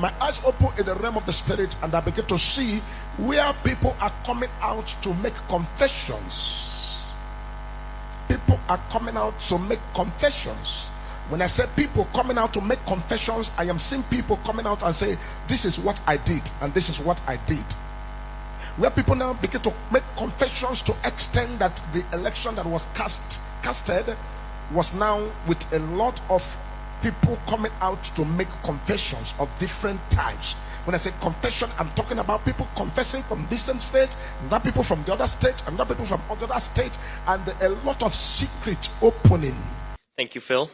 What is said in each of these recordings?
My eyes open in the realm of the spirit, and I begin to see where people are coming out to make confessions. People are coming out to make confessions. When I say people coming out to make confessions, I am seeing people coming out and say, this is what I did, and this is what I did. Where people now begin to make confessions to extend that the election that was casted was now with a lot of people coming out to make confessions of different types. When I say confession, I'm talking about people confessing from this state, not people from the other state, and not people from other state, and a lot of secret opening. Thank you, Phil.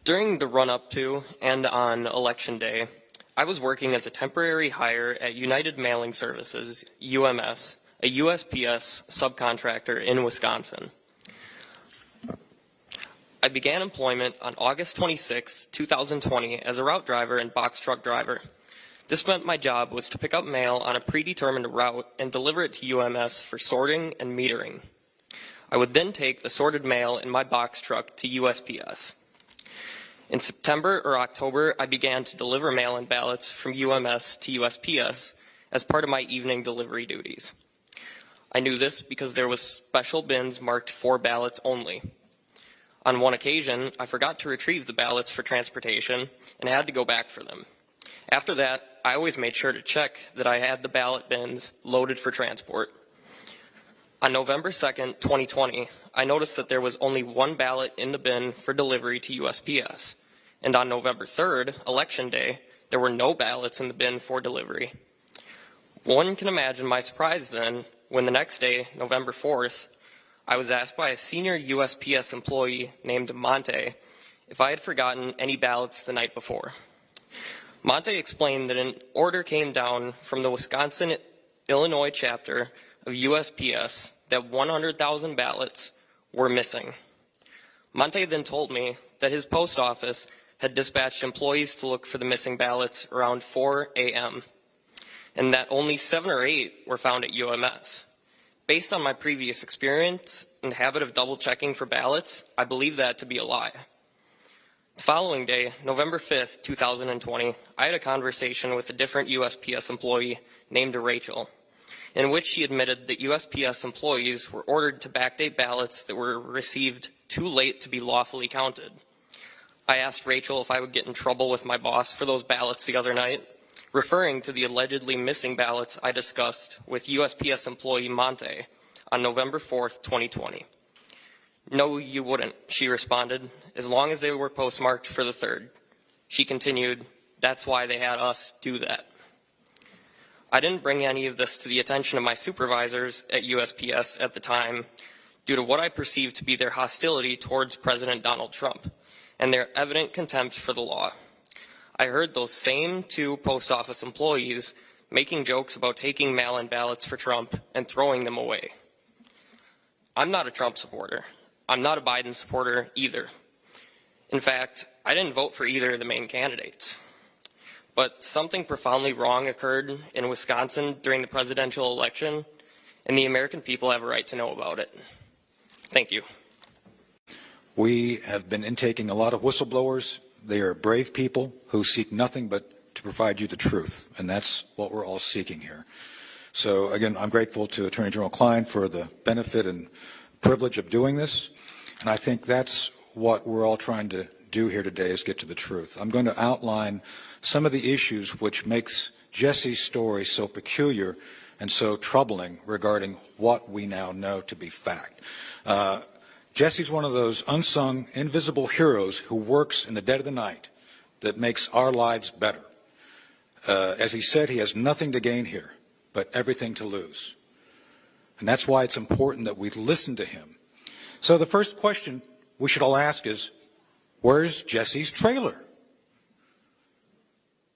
During the run-up to and on Election Day, I was working as a temporary hire at United Mailing Services, UMS, a USPS subcontractor in Wisconsin. I began employment on August 26, 2020 as a route driver and box truck driver. This meant my job was to pick up mail on a predetermined route and deliver it to UMS for sorting and metering. I would then take the sorted mail in my box truck to USPS. In September or October, I began to deliver mail-in ballots from UMS to USPS as part of my evening delivery duties. I knew this because there was special bins marked for ballots only. On one occasion, I forgot to retrieve the ballots for transportation and had to go back for them. After that, I always made sure to check that I had the ballot bins loaded for transport. On November 2nd, 2020, I noticed that there was only one ballot in the bin for delivery to USPS. And on November 3rd, Election Day, there were no ballots in the bin for delivery. One can imagine my surprise then when the next day, November 4th, I was asked by a senior USPS employee named Monte if I had forgotten any ballots the night before. Monte explained that an order came down from the Wisconsin-Illinois chapter of USPS that 100,000 ballots were missing. Monte then told me that his post office had dispatched employees to look for the missing ballots around 4 a.m. and that only 7 or 8 were found at UMS. Based on my previous experience and habit of double-checking for ballots, I believe that to be a lie. The following day, November 5th, 2020, I had a conversation with a different USPS employee named Rachel, in which she admitted that USPS employees were ordered to backdate ballots that were received too late to be lawfully counted. I asked Rachel if I would get in trouble with my boss for those ballots the other night, referring to the allegedly missing ballots I discussed with USPS employee Monte on November 4th, 2020. No, you wouldn't, she responded, as long as they were postmarked for the 3rd. She continued, that's why they had us do that. I didn't bring any of this to the attention of my supervisors at USPS at the time due to what I perceived to be their hostility towards President Donald Trump and their evident contempt for the law. I heard those same 2 post office employees making jokes about taking mail-in ballots for Trump and throwing them away. I'm not a Trump supporter. I'm not a Biden supporter either. In fact, I didn't vote for either of the main candidates. But something profoundly wrong occurred in Wisconsin during the presidential election, and the American people have a right to know about it. Thank you. We have been intaking a lot of whistleblowers. They are brave people who seek nothing but to provide you the truth, and that's what we're all seeking here. So, again, I'm grateful to Attorney General Klein for the benefit and privilege of doing this, and I think that's what we're all trying to do here today is get to the truth. I'm going to outline some of the issues which makes Jesse's story so peculiar and so troubling regarding what we now know to be fact. Jesse's one of those unsung, invisible heroes who works in the dead of the night that makes our lives better. As he said, he has nothing to gain here, but everything to lose. And that's why it's important that we listen to him. So the first question we should all ask is, where's Jesse's trailer?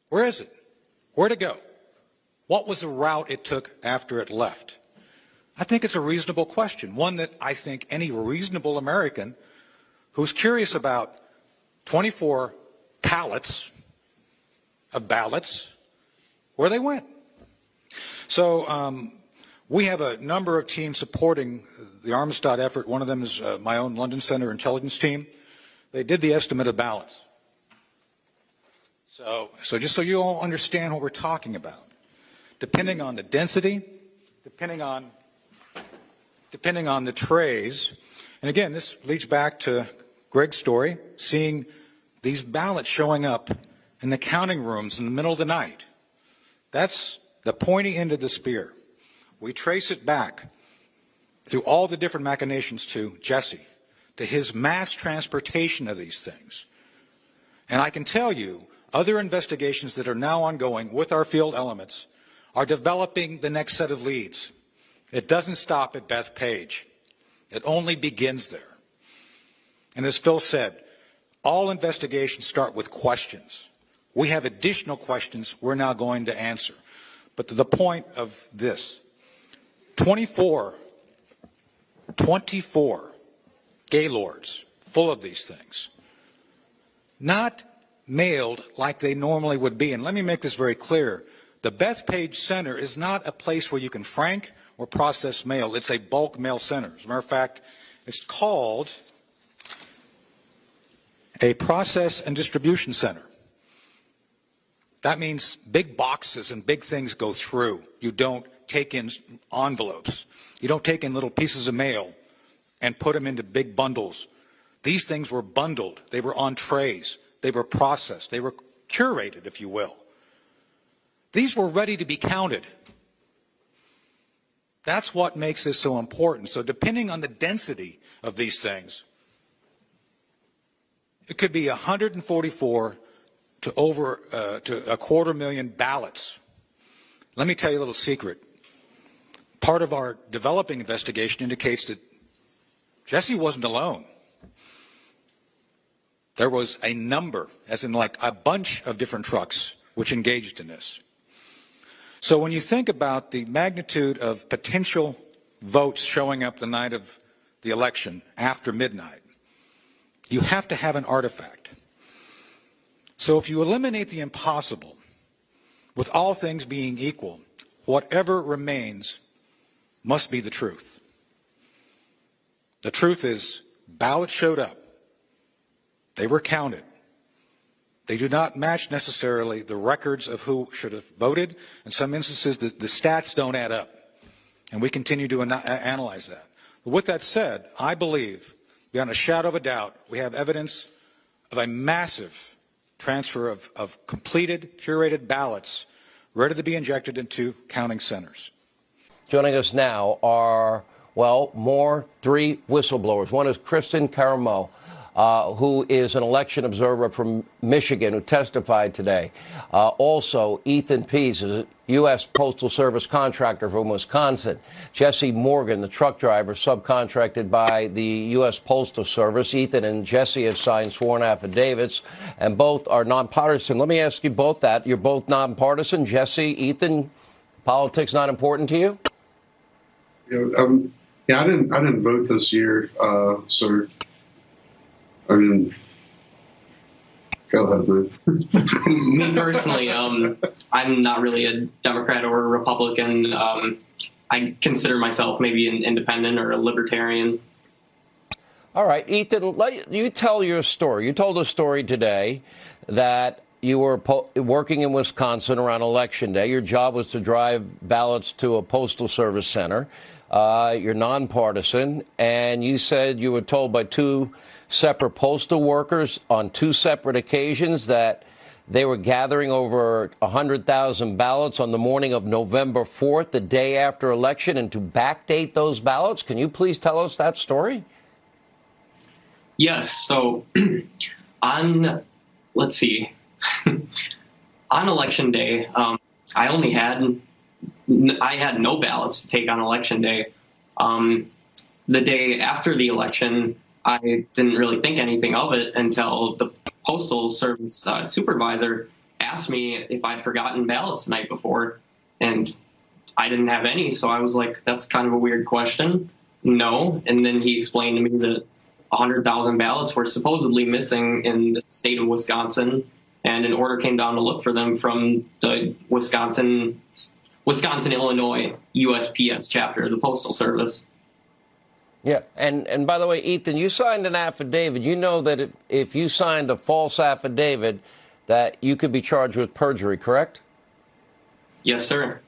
Where is it? Where'd it go? What was the route it took after it left? I think it's a reasonable question, one that I think any reasonable American who's curious about 24 pallets of ballots, where they went. So we have a number of teams supporting the Armistead effort. One of them is my own London Center intelligence team. They did the estimate of ballots. So just so you all understand what we're talking about, depending on the density, depending on the trays, and again, this leads back to Greg's story, seeing these ballots showing up in the counting rooms in the middle of the night. That's the pointy end of the spear. We trace it back through all the different machinations to Jesse, to his mass transportation of these things. And I can tell you, other investigations that are now ongoing with our field elements are developing the next set of leads. It doesn't stop at Bethpage. It only begins there. And as Phil said, all investigations start with questions. We have additional questions we're now going to answer. But to the point of this, 24 Gaylords full of these things, not mailed like they normally would be. And let me make this very clear. The Bethpage Center is not a place where you can frank or process mail. It's a bulk mail center. As a matter of fact, it's called a process and distribution center. That means big boxes and big things go through. You don't take in envelopes. You don't take in little pieces of mail and put them into big bundles. These things were bundled. They were on trays. They were processed. They were curated, if you will. These were ready to be counted. That's what makes this so important. So depending on the density of these things, it could be 144 to over to 250,000 ballots. Let me tell you a little secret. Part of our developing investigation indicates that Jesse wasn't alone. There was a number, as in like a bunch of different trucks, which engaged in this. So when you think about the magnitude of potential votes showing up the night of the election after midnight, you have to have an artifact. So if you eliminate the impossible, with all things being equal, whatever remains must be the truth. The truth is, ballots showed up. They were counted. They do not match necessarily the records of who should have voted. In some instances, the stats don't add up. And we continue to analyze that. But with that said, I believe, beyond a shadow of a doubt, we have evidence of a massive transfer of completed, curated ballots ready to be injected into counting centers. Joining us now are, well, three whistleblowers. One is Kristen Caramo, who is an election observer from Michigan, who testified today. Also, Ethan Pease is a U.S. Postal Service contractor from Wisconsin. Jesse Morgan, the truck driver subcontracted by the U.S. Postal Service. Ethan and Jesse have signed sworn affidavits, and both are nonpartisan. Let me ask you both that. You're both nonpartisan. Jesse, Ethan, politics not important to you? Yeah, I didn't vote this year, so I mean, go ahead, man. Me personally, I'm not really a Democrat or a Republican. I consider myself maybe an independent or a libertarian. All right, Ethan, you tell your story. You told a story today that you were working in Wisconsin around Election Day. Your job was to drive ballots to a postal service center. You're nonpartisan, and you said you were told by two separate postal workers on two separate occasions that they were gathering over 100,000 ballots on the morning of November 4th, the day after election, and to backdate those ballots. Can you please tell us that story? Yes. So on Election Day, I had no ballots to take on Election Day. The day after the election, I didn't really think anything of it until the Postal Service supervisor asked me if I'd forgotten ballots the night before, and I didn't have any. So I was like, that's kind of a weird question. No. And then he explained to me that 100,000 ballots were supposedly missing in the state of Wisconsin, and an order came down to look for them from the Wisconsin-Illinois USPS chapter of the Postal Service. Yeah, and by the way, Ethan, you signed an affidavit. You know that if you signed a false affidavit, that you could be charged with perjury, correct? Yes, sir.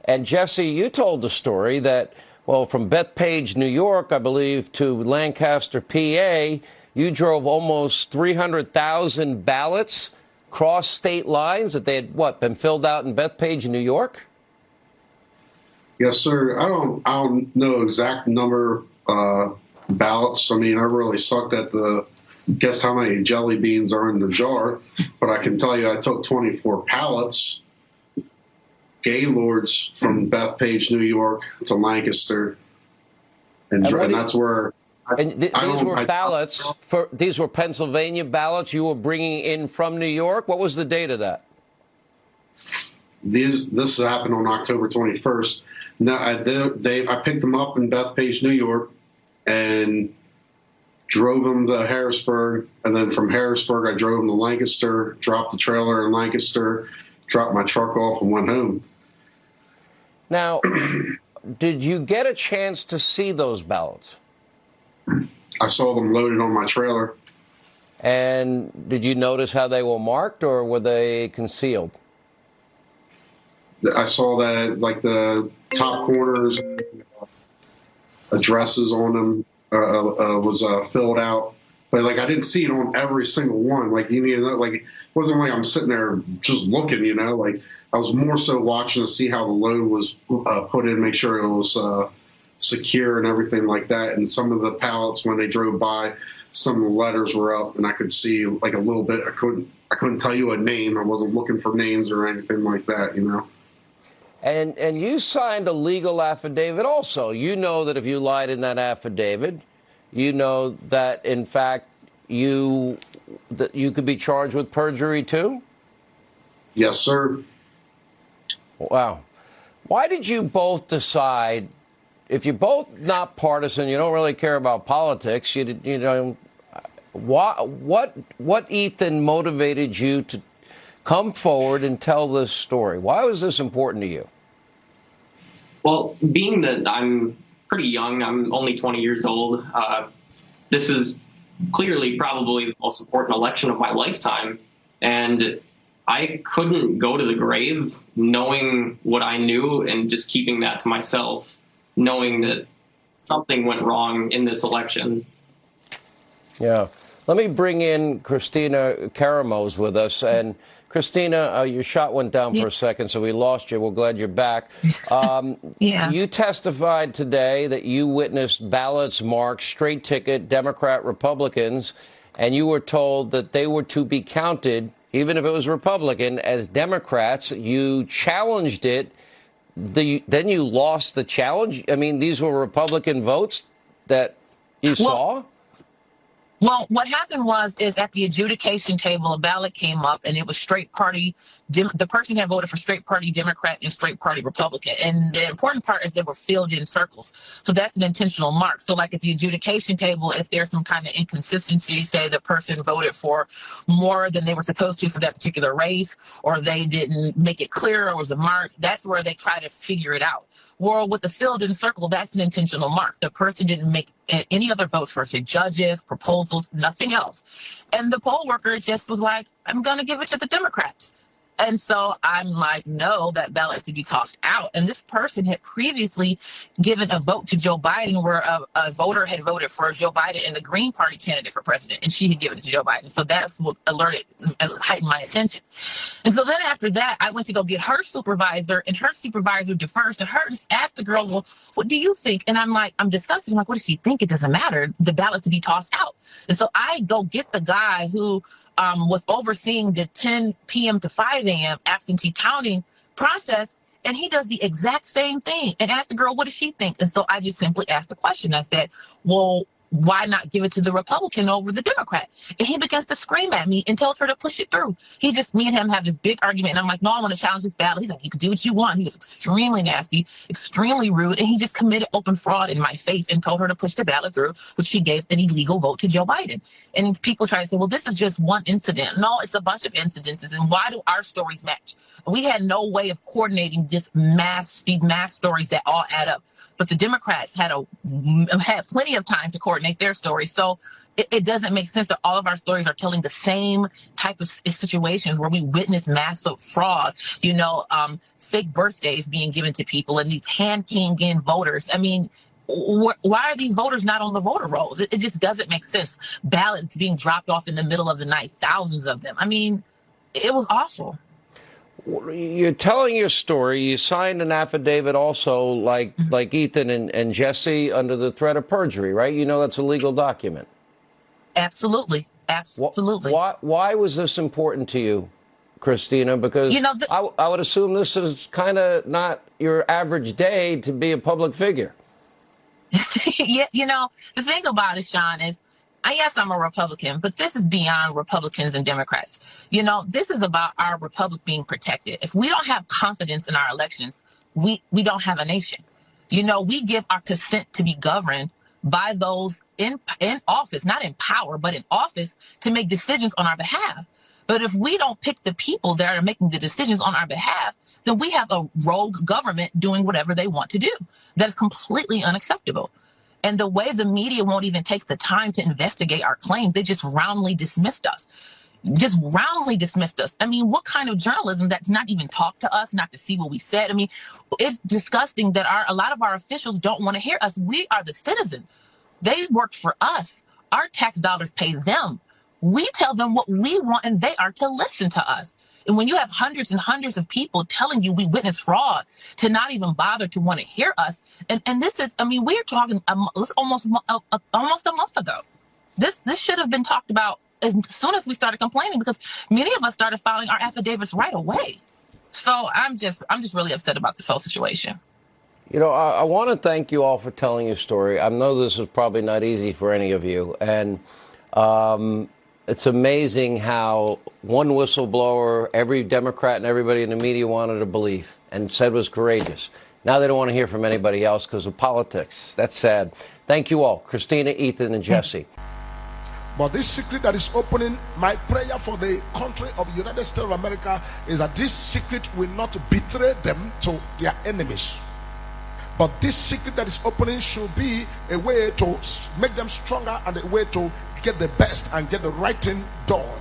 And Jesse, you told the story that, well, from Bethpage, New York, I believe, to Lancaster, PA, you drove almost 300,000 ballots cross state lines that they had, been filled out in Bethpage, New York? Yes, sir. I don't know exact number ballots. I mean, I really sucked at the guess how many jelly beans are in the jar, but I can tell you I took 24 pallets, Gaylords, from Bethpage, New York to Lancaster, and that's where. These were ballots. These were Pennsylvania ballots you were bringing in from New York. What was the date of that? This happened on October 21st. Now I picked them up in Bethpage, New York, and drove them to Harrisburg, and then from Harrisburg I drove them to Lancaster, dropped the trailer in Lancaster, dropped my truck off, and went home. Now, did you get a chance to see those ballots? I saw them loaded on my trailer. And did you notice how they were marked, or were they concealed? I saw that, like, the top corners, addresses on them was filled out. But, like, I didn't see it on every single one. Like, you know, like, it wasn't like I'm sitting there just looking, you know. Like, I was more so watching to see how the load was put in, make sure it was secure and everything like that. And some of the pallets, when they drove by, some of the letters were up, and I could see, like, a little bit. I couldn't tell you a name. I wasn't looking for names or anything like that, you know. And you signed a legal affidavit also. You know that if you lied in that affidavit, you know that, in fact, you could be charged with perjury too? Yes, sir. Wow. Why did you both decide, if you're both not partisan, you don't really care about politics, you know, what Ethan motivated you to come forward and tell this story? Why was this important to you? Well, being that I'm pretty young, I'm only 20 years old, this is clearly probably the most important election of my lifetime. And I couldn't go to the grave knowing what I knew and just keeping that to myself, knowing that something went wrong in this election. Yeah. Let me bring in Christina Karamos with us. And Christina, your shot went down for a second, so we lost you. We're glad you're back. You testified today that you witnessed ballots marked straight ticket Democrat Republicans, and you were told that they were to be counted, even if it was Republican, as Democrats. You challenged it. Then you lost the challenge. I mean, these were Republican votes that you saw? Well, what happened is at the adjudication table, a ballot came up, and it was straight party. The person had voted for straight party Democrat and straight party Republican. And the important part is they were filled in circles. So that's an intentional mark. So like at the adjudication table, if there's some kind of inconsistency, say the person voted for more than they were supposed to for that particular race, or they didn't make it clear or was a mark, that's where they try to figure it out. Well, with the filled in circle, that's an intentional mark. The person didn't make any other votes for, say, judges, proposals, nothing else. And the poll worker just was like, I'm going to give it to the Democrats. And so I'm like, no, that ballot is to be tossed out. And this person had previously given a vote to Joe Biden, where a voter had voted for Joe Biden and the Green Party candidate for president, and she had given it to Joe Biden. So that's what heightened my attention. And so then after that, I went to go get her supervisor, and her supervisor defers to her and asked the girl, well, what do you think? And I'm like, I'm discussing, like, what does she think? It doesn't matter. The ballot's to be tossed out. And so I go get the guy who was overseeing the 10 p.m. to 5 a.m. absentee counting process, and he does the exact same thing and asked the girl, what does she think? And so I just simply asked the question. I said, well, why not give it to the Republican over the Democrat? And he begins to scream at me and tells her to push it through. Me and him have this big argument, and I'm like, no, I want to challenge this battle. He's like, you can do what you want. He was extremely nasty, extremely rude, and he just committed open fraud in my face and told her to push the ballot through, which she gave an illegal vote to Joe Biden. And people try to say, well, this is just one incident. No, it's a bunch of incidences, and why do our stories match? We had no way of coordinating these mass stories that all add up. But the Democrats had plenty of time to coordinate coordinate their story. So it doesn't make sense that all of our stories are telling the same type of situations where we witness massive fraud, fake birthdays being given to people and these hand-keying in voters. I mean, why are these voters not on the voter rolls? It just doesn't make sense. Ballots being dropped off in the middle of the night, thousands of them. I mean, it was awful. You're telling your story. You signed an affidavit also, like Ethan and Jesse, under the threat of perjury, right? You know that's a legal document. Absolutely. Absolutely. Why was this important to you, Christina? Because I would assume this is kind of not your average day to be a public figure. Yeah, the thing about it, Sean, is yes, I'm a Republican, but this is beyond Republicans and Democrats. This is about our republic being protected. If we don't have confidence in our elections, we don't have a nation. We give our consent to be governed by those in office, not in power, but in office, to make decisions on our behalf. But if we don't pick the people that are making the decisions on our behalf, then we have a rogue government doing whatever they want to do. That is completely unacceptable. And the way the media won't even take the time to investigate our claims, they just roundly dismissed us. I mean, what kind of journalism that's not even talk to us, not to see what we said? I mean, it's disgusting that a lot of our officials don't want to hear us. We are the citizen. They work for us. Our tax dollars pay them. We tell them what we want, and they are to listen to us. And when you have hundreds and hundreds of people telling you we witness fraud, to not even bother to want to hear us, and this is, I mean, we're talking almost a month ago. This should have been talked about as soon as we started complaining, because many of us started filing our affidavits right away. So I'm just really upset about this whole situation. I want to thank you all for telling your story. I know this is probably not easy for any of you, and it's amazing how one whistleblower, every Democrat and everybody in the media wanted to believe and said was courageous. Now they don't want to hear from anybody else because of politics. That's sad. Thank you all, Christina, Ethan, and Jesse. But this secret that is opening, my prayer for the country of the United States of America is that this secret will not betray them to their enemies. But this secret that is opening should be a way to make them stronger and a way to get the best and get the right thing done.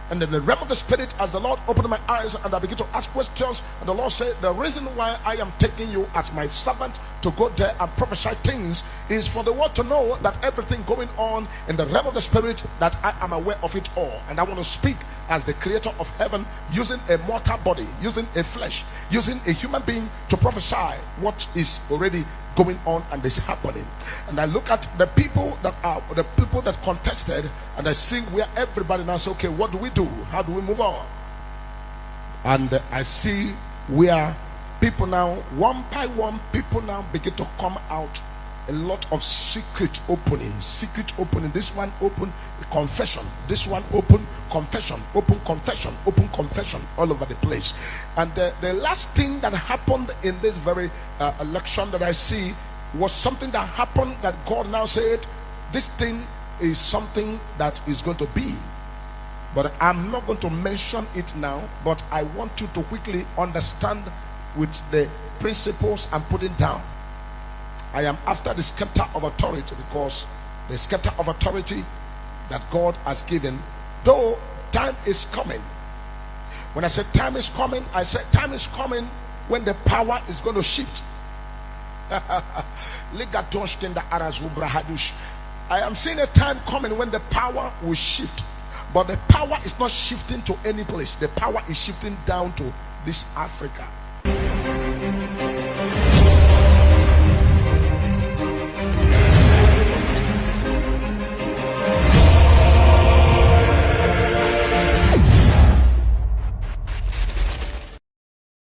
And in the realm of the spirit, as the Lord opened my eyes and I began to ask questions, and the Lord said, the reason why I am taking you as my servant to go there and prophesy things is for the world to know that everything going on in the realm of the spirit, that I am aware of it all. And I want to speak as the creator of heaven, using a mortal body, using a flesh, using a human being to prophesy what is already going on and is happening. And I look at the people that contested, and I see where everybody now says, okay, what do we do? How do we move on? And I see where people now, one by one, people now begin to come out. A lot of secret opening. This one open, confession. This one open, confession. Open confession all over the place. And the last thing that happened in this very election that I see was something that happened that God now said, this thing is something that is going to be. But I'm not going to mention it now, but I want you to quickly understand with the principles I'm putting down. I am after the scepter of authority, because the scepter of authority that God has given, though time is coming. When I say time is coming, I say time is coming when the power is going to shift. I am seeing a time coming when the power will shift, but the power is not shifting to any place. The power is shifting down to this Africa.